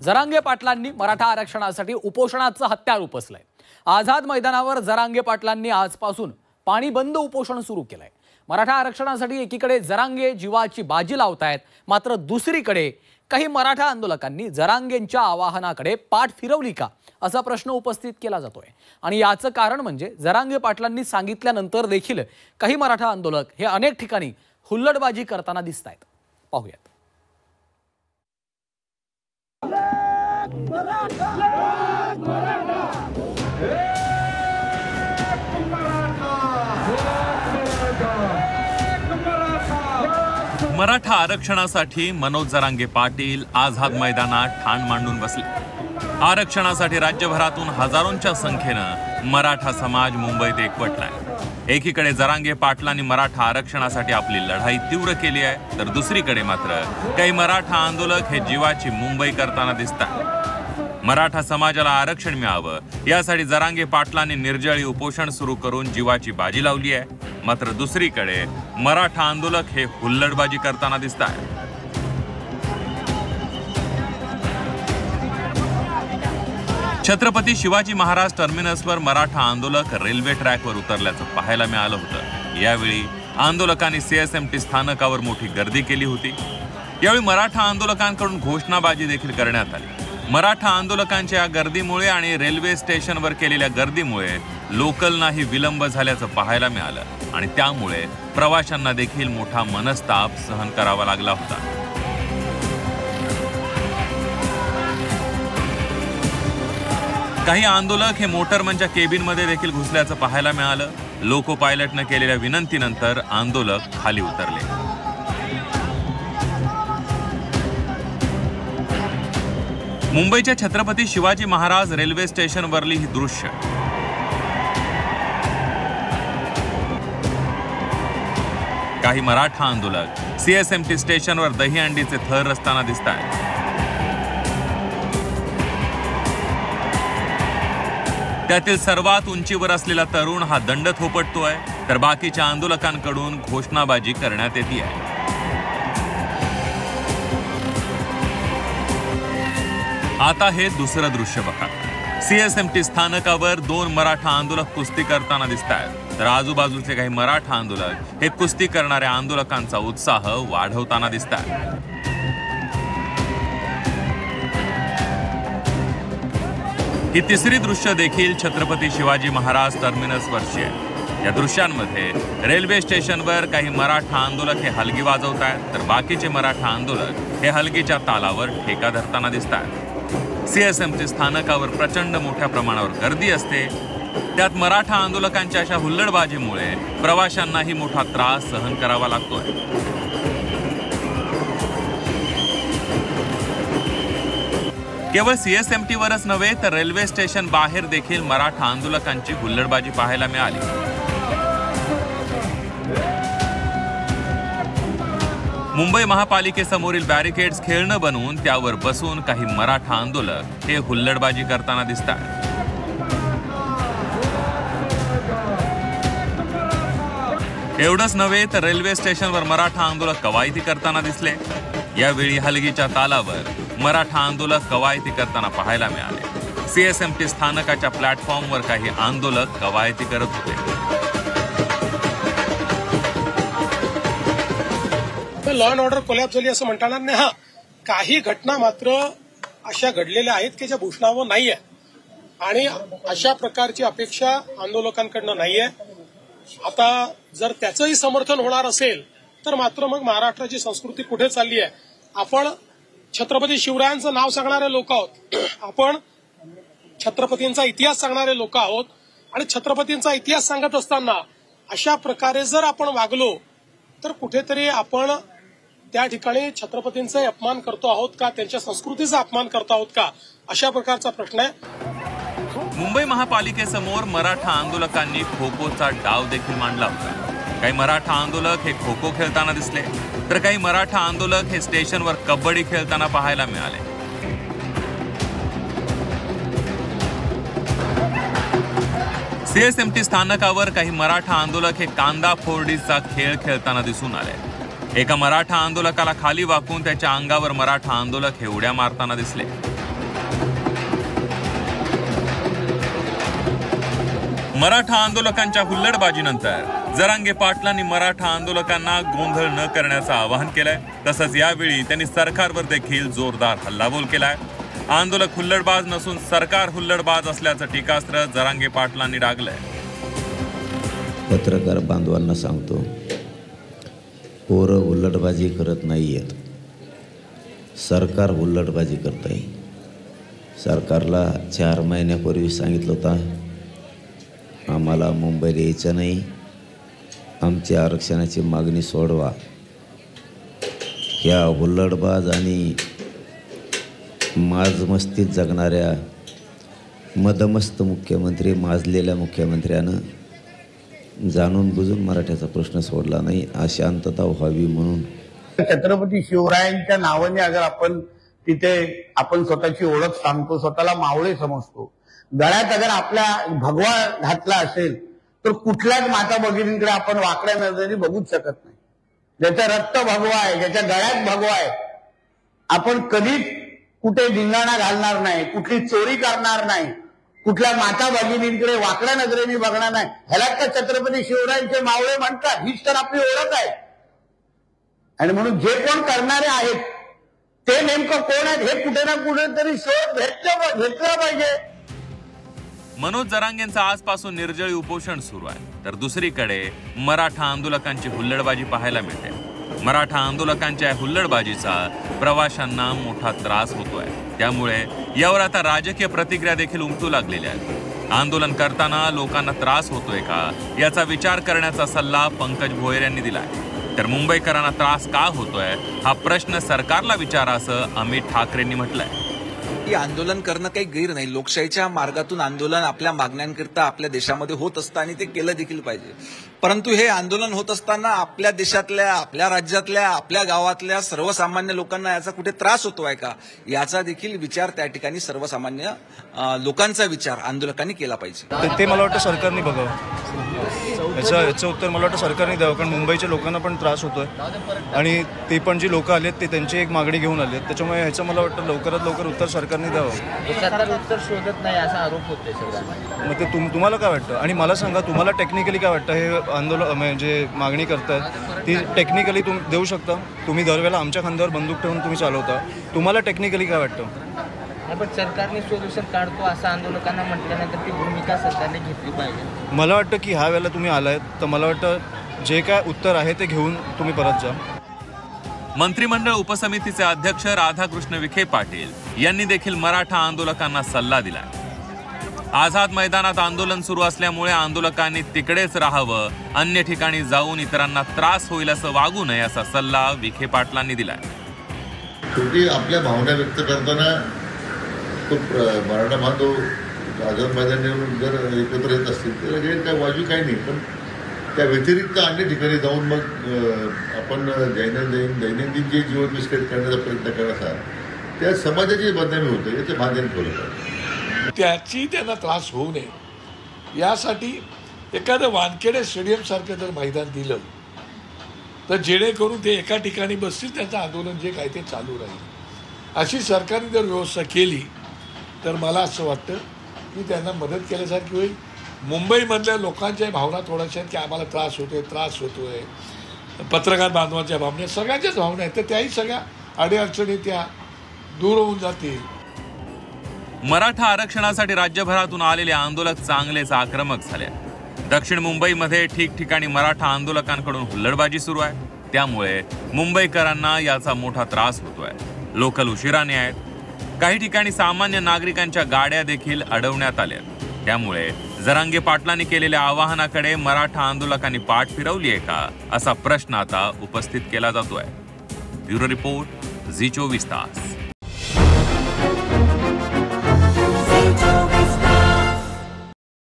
जरांगे पाटलांनी मराठा आरक्षणासाठी उपोषणाचं हत्यार उपसलंय। आझाद मैदानावर जरांगे पाटलांनी आजपासून पाणी बंद उपोषण सुरू केलंय। मराठा आरक्षणासाठी एकीकडे जरांगे जीवाची बाजी लावतायत, मात्र दुसरीकडे काही मराठा आंदोलकांनी जरांगेंच्या आवाहनाकडे पाठ फिरवली का असा प्रश्न उपस्थित केला जातोय। आणि याचं कारण म्हणजे जरांगे पाटलांनी सांगितल्यानंतर देखील काही मराठा आंदोलक हे अनेक ठिकाणी हुल्लडबाजी करताना दिसतायत। पाहूयात। मराठा आरक्षणासाठी मनोज जरांगे पाटील आझाद मैदानात ठाण मांडून बसले। आरक्षणासाठी राज्यभरातून हजारोंच्या संख्येने मराठा समाज मुंबईत एकवटलाय। एकीकडे जरांगे पाटलांनी मराठा आरक्षणासाठी आपली लढाई तीव्र केली आहे, तर दुसरीकडे मात्र काही मराठा आंदोलक हे जीवाची मुंबई करताना दिसतात। मराठा समाजाला आरक्षण मिळावं यासाठी जरांगे पाटलांनी निर्जळी उपोषण सुरू करून जीवाची बाजी लावली आहे, मात्र दुसरीकडे मराठा आंदोलक हे हुल्लडबाजी करताना दिसतात। छत्रपती शिवाजी महाराज टर्मिनसवर मराठा आंदोलक रेल्वे ट्रॅकवर उतरल्याचं पाहायला मिळालं होतं। यावेळी आंदोलकांनी सीएसएमटी स्थानकावर मोठी गर्दी केली होती। यावेळी मराठा आंदोलकांकडून घोषणाबाजी देखील करण्यात आली। मराठा आंदोलकांच्या या गर्दीमुळे आणि रेल्वे स्टेशनवर केलेल्या गर्दीमुळे लोकलनाही विलंब झाल्याचं पाहायला मिळालं आणि त्यामुळे प्रवाशांना देखील मोठा मनस्ताप सहन करावा लागला होता। काही आंदोलक हे मोटरमनच्या केबिनमध्ये देखील घुसल्याचं पाहायला मिळालं। लोको पायलटने केलेल्या विनंतीनंतर आंदोलक खाली उतरले। मुंबईच्या छत्रपती शिवाजी महाराज रेल्वे स्टेशनवरली ही दृश्य काही मराठा आंदोलक सीएसएमटी स्टेशनवर दहीहंडीचे थर रचताना दिसतात। त्यातील सर्वात उंचीवर असलेला तरुण हा दंड थोपटतोय, तर बाकीच्या आंदोलकांकडून घोषणाबाजी करण्यात येते आहे। आता हे दुसरं दृश्य बघा। सीएसएमटी स्थानकावर दोन मराठा आंदोलक कुस्ती करताना दिसतात, तर आजूबाजूचे काही मराठा आंदोलक हे कुस्ती करणाऱ्या आंदोलकांचा उत्साह वाढवताना दिसतात। ही तिसरी दृश्य देखील छत्रपती शिवाजी महाराज टर्मिनसवरची आहे। या दृश्यांमध्ये रेल्वे स्टेशनवर काही मराठा आंदोलक हे हलगी वाजवतात, तर बाकीचे मराठा आंदोलक हे हलगीच्या तालावर ठेका धरताना दिसतात। सीएसएमटी स्थानकावर प्रचंड मोठ्या प्रमाणावर गर्दी असते, त्यात मराठा आंदोलकांच्या अशा हुल्लडबाजीमुळे प्रवाशांनाही मोठा त्रास सहन करावा लागतोय। केवळ सीएसएमटीवरच नव्हे तर रेल्वे स्टेशन बाहेर देखील मराठा आंदोलकांची हुल्लडबाजी पाहायला मिळाली। मुंबई महापालिकेसमोरील बॅरिकेड्स खेळणं बनवून त्यावर बसून काही मराठा आंदोलक हे हुल्लडबाजी करताना दिसतात। एवढंच नव्हे तर रेल्वे स्टेशनवर मराठा आंदोलक कवायती करताना दिसले। यावेळी हलगीच्या तालावर मराठा आंदोलक कवायती करताना पाहायला मिळाले। सीएसएमटी स्थानकाच्या प्लॅटफॉर्मवर काही आंदोलक कवायती करत होते। लॉ अँड ऑर्डर कोलॅप्स झाली असं म्हणता येणार नाही। हा, काही घटना मात्र अशा घडलेल्या आहेत की ज्या भूषणावं नाहीये आणि अशा प्रकारची अपेक्षा आंदोलकांकडनं नाहीये। आता जर त्याचंही समर्थन होणार असेल तर मात्र मग महाराष्ट्राची संस्कृती कुठे चालली आहे? आपण छत्रपती शिवरायांचं नाव सांगणारे लोक आहोत, आपण छत्रपतींचा इतिहास सांगणारे लोक आहोत आणि छत्रपतींचा इतिहास सांगत असताना अशा प्रकारे जर आपण वागलो तर कुठेतरी आपण त्या ठिकाणी छत्रपतींचा अपमान करतो आहोत का, त्यांच्या संस्कृतीचा अपमान करतो आहोत का, अशा प्रकारचा प्रश्न आहे। मुंबई महापालिकेसमोर मराठा आंदोलकांनी खो खोचा डाव देखील मांडला होता। काही मराठा आंदोलक हे खो खो खेळताना दिसले, तर काही मराठा आंदोलक हे स्टेशनवर कबड्डी खेळताना पाहायला मिळाले। सीएसएमटी स्थानकावर काही मराठा आंदोलक हे कांदा फोडीचा खेळ खेळताना दिसून आले। एका मराठा आंदोलकाला खाली वाकून त्याच्या अंगावर मराठा आंदोलक हे उड्या मारताना दिसले। मराठा आंदोलकांच्या हुल्लडबाजीनंतर जरांगे पाटलांनी मराठा आंदोलकांना गोंधळ न करण्याचं आवाहन केलंय. तसंच यावेळी त्यांनी सरकारवर देखील जोरदार हल्लाबोल केलाय. आंदोलक हुल्लडबाज नसून सरकार हुल्लडबाज असल्याचं टीकास्त्र जरांगे पाटलांनी डागलंय. पत्रकार बांधवांना सांगतो, पोरं हुल्लडबाजी करत नाही आहेत, सरकार हुल्लडबाजी करत आहे. सरकारला 4 महिन्यापूर्वी सांगितलं होतं आम्हाला मुंबईला यायचं नाही, आमची आरक्षणाची मागणी सोडवा. ह्या हुल्लडबाज आणि माजमस्तीत जगणाऱ्या मदमस्त मुख्यमंत्री, माजलेल्या मुख्यमंत्र्यानं जाणून बुजून मराठ्याचा प्रश्न सोडला नाही. अशांतता व्हावी म्हणून छत्रपती शिवरायांच्या नावाने अगर आपण स्वतःची ओळख सांगतो, स्वतःला मावळे समजतो, गळ्यात अगर आपल्या भगवा घातला असेल तर कुठल्याच माता भगिनींकडे आपण वाकड्या नजरेने बघूच शकत नाही. ज्याचं रक्त भगवा आहे, ज्याच्या गळ्यात भगवा आहे, आपण कधीच कुठे धिंगाणा घालणार नाही, कुठली चोरी करणार नाही, कुठल्या माता भगिनींकडे वाकड्या नजरेने बघणार नाही. ह्याला तर छत्रपती शिवरायांचे मावळे म्हणतात. हीच तर आपली ओळख आहे. आणि म्हणून जे कोण करणारे आहेत ते नेमकं कोण आहेत हे कुठे ना कुठेतरी शोध घेतला पाहिजे. मनोज जरांगेंचं आजपासून निर्जळी उपोषण सुरू आहे, तर दुसरीकडे मराठा आंदोलकांची हुल्लडबाजी पाहायला मिळते. मराठा आंदोलकांच्या हुल्लडबाजीचा प्रवाशांना मोठा त्रास होतोय. त्यामुळे यावर आता राजकीय प्रतिक्रिया देखील उमटू लागलेल्या आहेत. आंदोलन करताना लोकांना त्रास होतोय का याचा विचार करण्याचा सल्ला पंकज भोयर यांनी दिलाय. तर मुंबईकरांना त्रास का होतोय हा प्रश्न सरकारला विचारा असं अमित ठाकरेंनी म्हटलंय. की आंदोलन करणं काही गैर नाही. लोकशाहीच्या मार्गातून आंदोलन आपल्या मागण्यांकरता आपल्या देशामध्ये होत असतं आणि ते केलं देखील पाहिजे. परंतु हे आंदोलन होत असताना आपल्या देशातल्या, आपल्या राज्यातल्या, आपल्या गावातल्या सर्वसामान्य लोकांना याचा कुठे त्रास होतोय का याचा देखील विचार त्या ठिकाणी सर्वसामान्य लोकांचा विचार आंदोलकांनी केला पाहिजे. ते मला वाटतं सरकारने बघावं. याचं उत्तर मला वाटतं सरकारने द्यावं, कारण मुंबईच्या लोकांना पण त्रास होतोय आणि ते पण जी लोक आलेत ते त्यांची एक मागणी घेऊन आलेत. त्याच्यामुळे ह्याचं मला वाटतं लवकरात लवकर उत्तर सरकारने द्यावं. उत्तर शोधत नाही असा आरोप होतोय सगळ्यांना. मग ते तुम्हाला काय वाटतं आणि मला सांगा, तुम्हाला टेक्निकली काय वाटतं? हे आंदोलन म्हणजे मागणी करतायत ती टेक्निकली तुम्ही देऊ शकता? तुम्ही दरवेळेला आमच्या खांद्यावर बंदूक ठेवून तुम्ही चालवता. तुम्हाला टेक्निकली काय वाटतं? पण सरकारने सोल्युशन काढतो असं आंदोलकांना म्हटल्यानंतर ती भूमिका सरकारने घेतली पाहिजे. मला वाटतं की ह्या वेळेला तुम्ही आलायत तर मला वाटतं जे काय उत्तर आहे ते घेऊन तुम्ही परत जा. मंत्रिमंडळ उपसमितीचे अध्यक्ष राधाकृष्ण विखे पाटील यांनी देखील मराठा आंदोलकांना सल्ला दिलाय. आझाद मैदानात आंदोलन सुरू असल्यामुळे आंदोलकांनी तिकडेच राहावं, अन्य ठिकाणी जाऊन इतरांना त्रास होईल असं वागू नये असा सल्ला विखे पाटलांनी दिलाय. शेवटी आपल्या भावना व्यक्त करताना तो मराठा बांधव आझाद मैदानावर जर एकत्र येत असतील तर काय वाजवी काही नाही, पण त्या व्यतिरिक्त अन्य ठिकाणी जाऊन मग आपण दैनंदिन जे जीवन विस्कळीत करण्याचा प्रयत्न करायचा त्या समाजाची बदनामी होते याचे भान ठेवलं पाहिजे. त्याची त्यांना त्रास होऊ नये यासाठी एखादं वानखेडे स्टेडियम सारखं जर मैदान दिलं तर जेणेकरून ते एका ठिकाणी बसतील, त्यांचं आंदोलन जे काय ते चालू राहील. अशी सरकारने जर व्यवस्था केली तर मला असं वाटतं की त्यांना मदत केल्यासारखी होईल. मुंबईमधल्या लोकांच्या भावना थोड्याशा आहेत की आम्हाला त्रास होतोय, पत्रकार बांधवांच्या भावना, सगळ्यांच्याच भावना आहेत, तर त्याही सगळ्या अडीअडचणी त्या दूर होऊन जातील. मराठा आरक्षणासाठी राज्यभरातून आलेले आंदोलक चांगलेच आक्रमक झाले. दक्षिण मुंबईमध्ये ठिकठिकाणी मराठा आंदोलकांकडून हुल्लडबाजी सुरू आहे. त्यामुळे मुंबईकरांना याचा मोठा त्रास होतोय. लोकल उशिराने आहेत. काही ठिकाणी सामान्य नागरिकांच्या गाड्या देखील अडवण्यात आल्या. त्यामुळे जरांगे पाटलांनी केलेल्या आवाहनाकडे मराठा आंदोलकांनी पाठ फिरवली आहे का असा प्रश्न आता उपस्थित केला जातोय. ब्युरो रिपोर्ट, झी 24 तास.